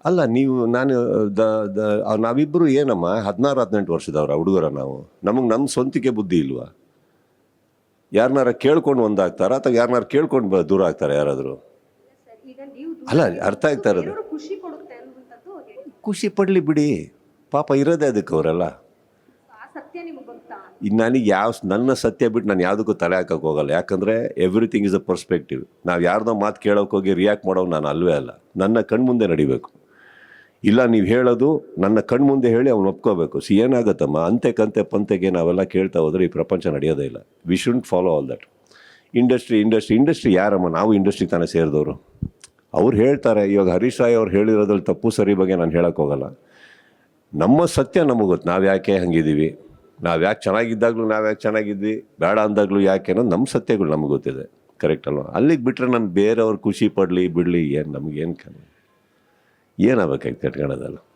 ಅಲ್ಲ ನೀವು ನಾನು ದ ದ ನಾವಿಬ್ಬರು ಏನಮ್ಮ 16-18 ವರ್ಷದವ್ರ ಹುಡುಗರ ನಾವು. ನಮ್ಮ ಸ್ವಂತಿಕೆ ಬುದ್ಧಿ ಇಲ್ವಾ? ಯಾರನ್ನಾರ ಕೇಳ್ಕೊಂಡು ಒಂದಾಗ್ತಾರ ಅಥವಾ ಯಾರನ್ನಾರು ಕೇಳ್ಕೊಂಡು ದೂರ ಆಗ್ತಾರೆ ಯಾರಾದರೂ? ಅಲ್ಲ, ಅರ್ಥ ಆಗ್ತಾ ಇರೋದು. ಖುಷಿ ಪಡಲಿ ಬಿಡಿ, ಪಾಪ ಇರೋದೇ ಅದಕ್ಕೆ ಅವರೆಲ್ಲ. ನನಗೆ ನನ್ನ ಸತ್ಯ ಬಿಟ್ಟು ನಾನು ಯಾವುದಕ್ಕೂ ತಲೆ ಹಾಕಕ್ಕೆ ಹೋಗಲ್ಲ. ಯಾಕಂದರೆ ಎವ್ರಿಥಿಂಗ್ ಇಸ್ ಅ ಪರ್ಸ್ಪೆಕ್ಟಿವ್. ನಾವು ಯಾರ್ದೋ ಮಾತು ಕೇಳೋಕೆ ಹೋಗಿ ರಿಯಾಕ್ಟ್ ಮಾಡೋದು ನಾನು ಅಲ್ವೇ ಅಲ್ಲ. ನನ್ನ ಕಣ್ಮುಂದೆ ನಡಿಬೇಕು. ಇಲ್ಲ ನೀವು ಹೇಳೋದು ನನ್ನ ಕಣ್ಮುಂದೆ ಹೇಳಿ ಅವ್ನು ಒಪ್ಕೋಬೇಕು. ಏನಾಗುತ್ತಮ್ಮ, ಅಂತೆ ಕಂತೆ ಪಂತೆಗೆ ನಾವೆಲ್ಲ ಕೇಳ್ತಾ ಹೋದರೆ ಈ ಪ್ರಪಂಚ ನಡೆಯೋದೇ ಇಲ್ಲ. We shouldn't follow all that. Industry ಯಾರಮ್ಮ? ನಾವು ಇಂಡಸ್ಟ್ರಿಗೆ ತಾನೇ ಸೇರಿದವರು. ಅವ್ರು ಹೇಳ್ತಾರೆ. ಇವಾಗ ಹರೀಶ್ ರಾಯ್ ಅವ್ರು ಹೇಳಿರೋದ್ರಲ್ಲಿ ತಪ್ಪು ಸರಿ ಬಗ್ಗೆ ನಾನು ಹೇಳೋಕ್ಕೆ ಹೋಗಲ್ಲ. ನಮ್ಮ ಸತ್ಯ ನಮಗೆ ಗೊತ್ತು. ನಾವು ಯಾಕೆ ಹಂಗಿದ್ದೀವಿ, ನಾವು ಯಾಕೆ ಚೆನ್ನಾಗಿದ್ದಾಗಲೂ ನಾವು ಯಾಕೆ ಚೆನ್ನಾಗಿದ್ವಿ, ಬೇಡ ಅಂದಾಗಲೂ ಯಾಕೆ ಅನ್ನೋದು ನಮ್ಮ ಸತ್ಯಗಳು ನಮಗೆ ಗೊತ್ತಿದೆ. ಕರೆಕ್ಟ್ ಅಲ್ವಾ? ಅಲ್ಲಿಗೆ ಬಿಟ್ಟರೆ ನಾನು ಬೇರೆಯವ್ರು ಖುಷಿ ಪಡಲಿ ಬಿಡಲಿ ಏನು ನಮಗೇನು ಏನಾಗಬೇಕಾಗಿ ಕಟ್ಕೊಳ್ಳೋದಲ್ಲ.